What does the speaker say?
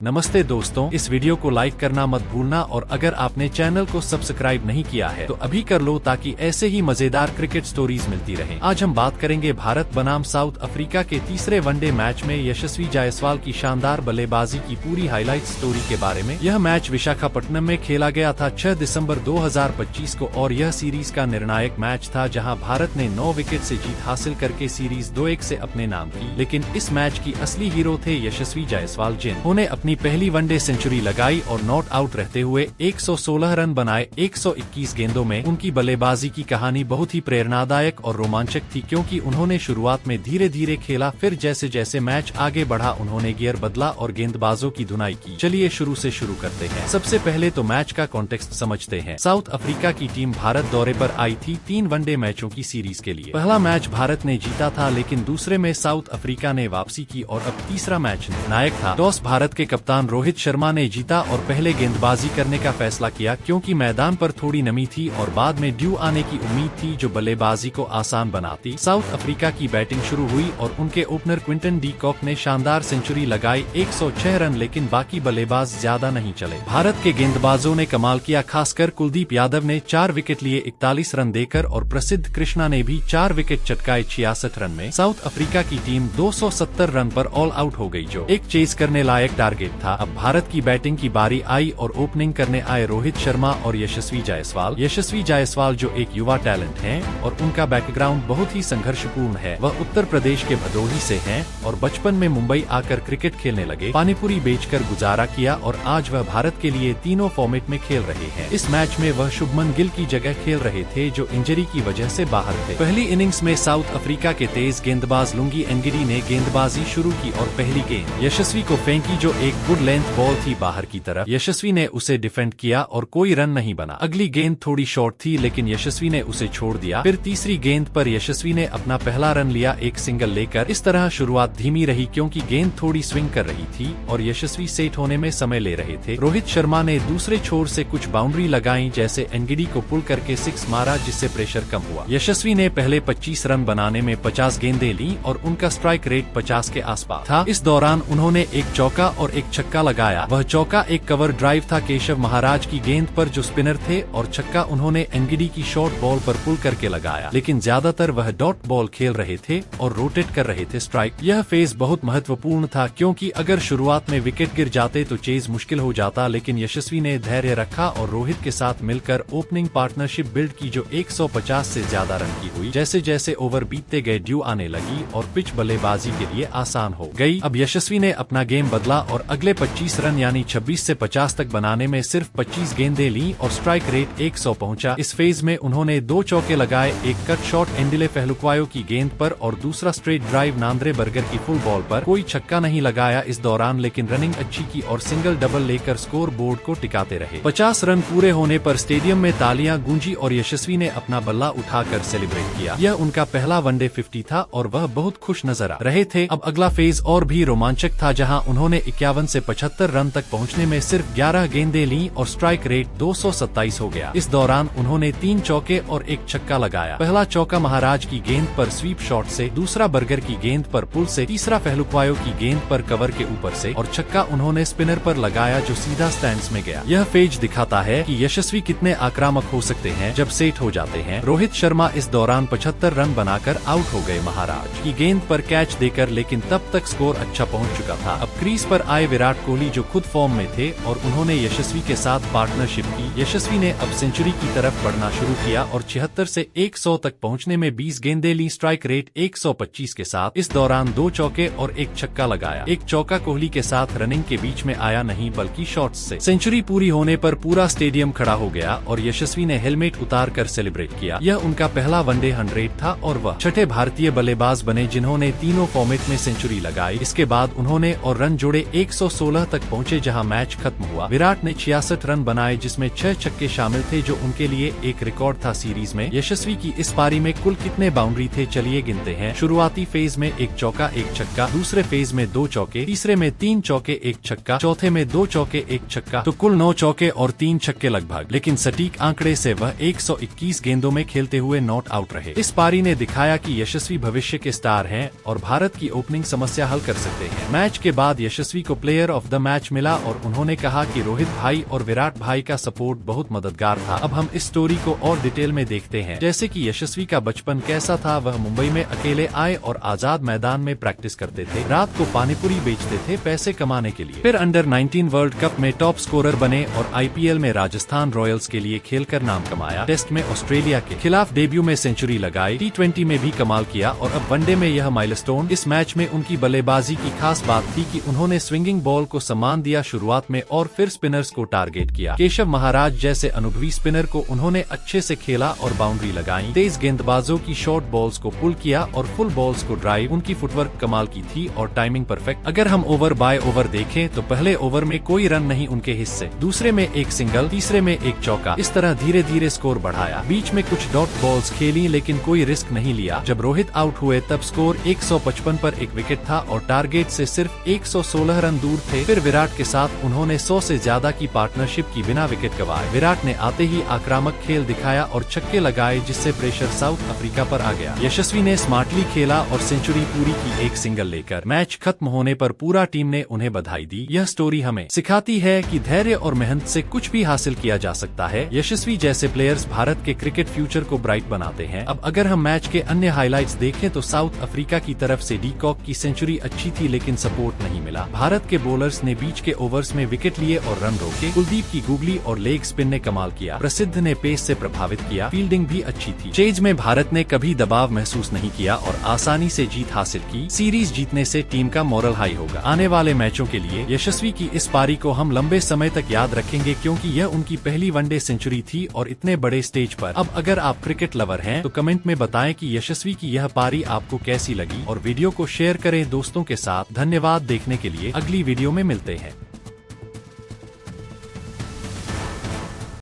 नमस्ते दोस्तों, इस वीडियो को लाइक करना मत भूलना और अगर आपने चैनल को सब्सक्राइब नहीं किया है तो अभी कर लो ताकि ऐसे ही मजेदार क्रिकेट स्टोरीज मिलती रहें। आज हम बात करेंगे भारत बनाम साउथ अफ्रीका के तीसरे वनडे मैच में यशस्वी जायसवाल की शानदार बल्लेबाजी की पूरी हाईलाइट स्टोरी के बारे में। यह मैच विशाखापट्टनम में खेला गया था 6 दिसंबर 2025 को और यह सीरीज का निर्णायक मैच था जहां भारत ने 9 विकेट से जीत हासिल करके सीरीज 2-1 से अपने नाम की। लेकिन इस मैच की असली हीरो थे यशस्वी जायसवाल, जिन्होंने अपनी पहली वनडे सेंचुरी लगाई और नॉट आउट रहते हुए 116 रन बनाए 121 गेंदों में। उनकी बल्लेबाजी की कहानी बहुत ही प्रेरणादायक और रोमांचक थी क्योंकि उन्होंने शुरुआत में धीरे धीरे खेला, फिर जैसे जैसे मैच आगे बढ़ा उन्होंने गियर बदला और गेंदबाजों की धुनाई की। चलिए शुरू से शुरू करते हैं। सबसे पहले तो मैच का कॉन्टेक्स्ट समझते हैं। साउथ अफ्रीका की टीम भारत दौरे पर आई थी 3 वनडे मैचों की सीरीज के लिए। पहला मैच भारत ने जीता था लेकिन दूसरे में साउथ अफ्रीका ने वापसी की और अब तीसरा मैच निर्णायक था। टॉस भारत के कप्तान रोहित शर्मा ने जीता और पहले गेंदबाजी करने का फैसला किया क्योंकि मैदान पर थोड़ी नमी थी और बाद में ड्यू आने की उम्मीद थी जो बल्लेबाजी को आसान बनाती। साउथ अफ्रीका की बैटिंग शुरू हुई और उनके ओपनर क्विंटन डी कॉक ने शानदार सेंचुरी लगाई 106 रन, लेकिन बाकी बल्लेबाज ज्यादा नहीं चले। भारत के गेंदबाजों ने कमाल किया, खासकर कुलदीप यादव ने 4 विकेट लिए 41 रन देकर और प्रसिद्ध कृष्णा ने भी 4 विकेट चटकाए 66 रन में। साउथ अफ्रीका की टीम 270 रन पर ऑल आउट हो गई, जो एक चेज करने लायक टारगेट था। अब भारत की बैटिंग की बारी आई और ओपनिंग करने आए रोहित शर्मा और यशस्वी जायसवाल। यशस्वी जायसवाल जो एक युवा टैलेंट हैं और उनका बैकग्राउंड बहुत ही संघर्षपूर्ण है। वह उत्तर प्रदेश के भदोही से हैं और बचपन में मुंबई आकर क्रिकेट खेलने लगे, पानीपुरी बेचकर गुजारा किया और आज वह भारत के लिए तीनों फॉर्मेट में खेल रहे हैं। इस मैच में वह शुभमन गिल की जगह खेल रहे थे जो इंजरी की वजह से बाहर थे। पहली इनिंग्स में साउथ अफ्रीका के तेज गेंदबाज लुंगी एंगिडी ने गेंदबाजी शुरू की और पहली गेंद यशस्वी को फेंकी जो एक गुड लेंथ बॉल थी बाहर की तरफ। यशस्वी ने उसे डिफेंड किया और कोई रन नहीं बना। अगली गेंद थोड़ी शॉर्ट थी लेकिन यशस्वी ने उसे छोड़ दिया। फिर तीसरी गेंद पर यशस्वी ने अपना पहला रन लिया एक सिंगल लेकर। इस तरह शुरुआत धीमी रही क्योंकि गेंद थोड़ी स्विंग कर रही थी और यशस्वी सेट होने में समय ले रहे थे। रोहित शर्मा ने दूसरे छोर से कुछ बाउंड्री लगाई, जैसे एंगिडी को पुल करके 6 मारा जिससे प्रेशर कम हुआ। यशस्वी ने पहले 25 रन बनाने में 50 गेंदें ली और उनका स्ट्राइक रेट 50 के आसपास था। इस दौरान उन्होंने एक चौका और एक छक्का लगाया। वह चौका एक कवर ड्राइव था केशव महाराज की गेंद पर जो स्पिनर थे और छक्का उन्होंने एंगिडी की शॉर्ट बॉल पर पुल करके लगाया, लेकिन ज्यादातर वह डॉट बॉल खेल रहे थे और रोटेट कर रहे थे स्ट्राइक। यह फेज बहुत महत्वपूर्ण था क्योंकि अगर शुरुआत में विकेट गिर जाते तो चेज मुश्किल हो जाता, लेकिन यशस्वी ने धैर्य रखा और रोहित के साथ मिलकर ओपनिंग पार्टनरशिप बिल्ड की जो 150 से ज्यादा रन की हुई। जैसे जैसे ओवर बीतते गए ड्यू आने लगी और पिच बल्लेबाजी के लिए आसान हो गई। अब यशस्वी ने अपना गेम बदला और अगले 25 रन यानी 26 से 50 तक बनाने में सिर्फ 25 गेंदें ली और स्ट्राइक रेट 100 पहुंचा। इस फेज में उन्होंने 2 चौके लगाए, एक कट शॉट एंडिले फेलुक्वायो की गेंद पर और दूसरा स्ट्रेट ड्राइव नांद्रे बर्गर की फुल बॉल पर। कोई छक्का नहीं लगाया इस दौरान, लेकिन रनिंग अच्छी की और सिंगल डबल लेकर स्कोर बोर्ड को टिकाते रहे। 50 रन पूरे होने पर स्टेडियम में तालियां गूंजी और यशस्वी ने अपना बल्ला उठाकर सेलिब्रेट किया। यह उनका पहला वनडे 50 था और वह बहुत खुश नजर आ रहे थे। अब अगला फेज और भी रोमांचक था जहाँ उन्होंने 51 से 75 रन तक पहुँचने में सिर्फ 11 गेंदें ली और स्ट्राइक रेट 227 हो गया। इस दौरान उन्होंने 3 चौके और एक छक्का लगाया। पहला चौका महाराज की गेंद पर स्वीप शॉट से, दूसरा बर्गर की गेंद पर पुल से, तीसरा फेलुक्वायो की गेंद पर कवर के ऊपर से और छक्का उन्होंने स्पिनर पर लगाया जो सीधा स्टैंड्स में गया। यह फेज दिखाता है कि यशस्वी कितने आक्रामक हो सकते हैं जब सेट हो जाते हैं। रोहित शर्मा इस दौरान 75 रन बनाकर आउट हो गए महाराज की गेंद पर कैच देकर, लेकिन तब तक स्कोर अच्छा पहुँच चुका था। अब क्रीज पर आए विराट कोहली जो खुद फॉर्म में थे और उन्होंने यशस्वी के साथ पार्टनरशिप की। यशस्वी ने अब सेंचुरी की तरफ बढ़ना शुरू किया और 76 से 100 तक पहुंचने में 20 गेंदें ली, स्ट्राइक रेट 125 के साथ। इस दौरान 2 चौके और एक छक्का लगाया। एक चौका कोहली के साथ रनिंग के बीच में आया नहीं बल्कि शॉट्स से। सेंचुरी पूरी होने पर पूरा स्टेडियम खड़ा हो गया और यशस्वी ने हेलमेट उतार कर सेलिब्रेट किया। यह उनका पहला वनडे 100 था और वह छठे भारतीय बल्लेबाज बने जिन्होंने तीनों फॉर्मेट में सेंचुरी लगाई। इसके बाद उन्होंने और रन जोड़े 116 तक पहुँचे जहाँ मैच खत्म हुआ। विराट ने 66 रन बनाए जिसमें 6 छक्के शामिल थे जो उनके लिए एक रिकॉर्ड था सीरीज में। यशस्वी की इस पारी में कुल कितने बाउंड्री थे चलिए गिनते हैं। शुरुआती फेज में 1 चौका 1 छक्का, दूसरे फेज में 2 चौके, तीसरे में 3 चौके 1 छक्का, चौथे में 2 चौके 1 छक्का, तो कुल 9 चौके और 3 छक्के लगभग। लेकिन सटीक आंकड़े से वह 121 गेंदों में खेलते हुए नॉट आउट रहे। इस पारी ने दिखाया कि यशस्वी भविष्य के स्टार हैं और भारत की ओपनिंग समस्या हल कर सकते हैं। मैच के बाद यशस्वी को प्लेयर ऑफ द मैच मिला और उन्होंने कहा कि रोहित भाई और विराट भाई का सपोर्ट बहुत मददगार था। अब हम इस स्टोरी को और डिटेल में देखते हैं, जैसे कि यशस्वी का बचपन कैसा था। वह मुंबई में अकेले आए और आजाद मैदान में प्रैक्टिस करते थे, रात को पानीपुरी बेचते थे पैसे कमाने के लिए। फिर अंडर 19 वर्ल्ड कप में टॉप स्कोरर बने और IPL में राजस्थान रॉयल्स के लिए खेलकर नाम कमाया। टेस्ट में ऑस्ट्रेलिया के खिलाफ डेब्यू में सेंचुरी लगाई, T20 में भी कमाल किया और अब वनडे में यह माइलस्टोन। इस मैच में उनकी बल्लेबाजी की खास बात थी कि उन्होंने स्विंगिंग बॉल को सम्मान दिया शुरुआत में और फिर स्पिनर्स को टारगेट किया। केशव महाराज जैसे अनुभवी स्पिनर को उन्होंने अच्छे से खेला और बाउंड्री लगाई। तेज गेंदबाजों की शॉर्ट बॉल्स को पुल किया और फुल बॉल्स को ड्राइव। उनकी फुटवर्क कमाल की थी और टाइमिंग परफेक्ट। अगर हम ओवर बाय ओवर देखें तो पहले ओवर में कोई रन नहीं उनके हिस्से, दूसरे में एक सिंगल, तीसरे में एक चौका। इस तरह धीरे धीरे स्कोर बढ़ाया। बीच में कुछ डॉट बॉल्स खेली लेकिन कोई रिस्क नहीं लिया। जब रोहित आउट हुए तब स्कोर 155 पर एक विकेट था और टारगेट से सिर्फ 116 रन दूर थे। फिर विराट के साथ उन्होंने 100 से ज्यादा की पार्टनरशिप की बिना विकेट गंवाए। विराट ने आते ही आक्रामक खेल दिखाया और छक्के लगाए जिससे प्रेशर साउथ अफ्रीका पर आ गया। यशस्वी ने स्मार्टली खेला और सेंचुरी पूरी की, एक सिंगल लेकर। मैच खत्म होने पर पूरा टीम ने उन्हें बधाई दी। यह स्टोरी हमें सिखाती है कि धैर्य और मेहनत से कुछ भी हासिल किया जा सकता है। यशस्वी जैसे प्लेयर्स भारत के क्रिकेट फ्यूचर को ब्राइट बनाते हैं। अब अगर हम मैच के अन्य हाइलाइट्स देखें तो साउथ अफ्रीका की तरफ से डी कॉक की सेंचुरी अच्छी थी लेकिन सपोर्ट नहीं मिला। भारत के बॉलर्स ने बीच के ओवर्स में विकेट लिए और रन रोके। कुलदीप की गूगली और लेग स्पिन ने कमाल किया। प्रसिद्ध ने पेस से प्रभावित किया। फील्डिंग भी अच्छी थी। चेज में भारत ने कभी दबाव महसूस नहीं किया और आसानी से जीत हासिल की। सीरीज जीतने से टीम का मोरल हाई होगा। आने वाले मैचों के लिए यशस्वी की इस पारी को हम लंबे समय तक याद रखेंगे क्योंकि यह उनकी पहली वनडे सेंचुरी थी और इतने बड़े स्टेज पर। अब अगर आप क्रिकेट लवर हैं तो कमेंट में बताएं कि यशस्वी की यह पारी आपको कैसी लगी और वीडियो को शेयर करें दोस्तों के साथ। धन्यवाद देखने के लिए। अगली वीडियो में मिलते हैं।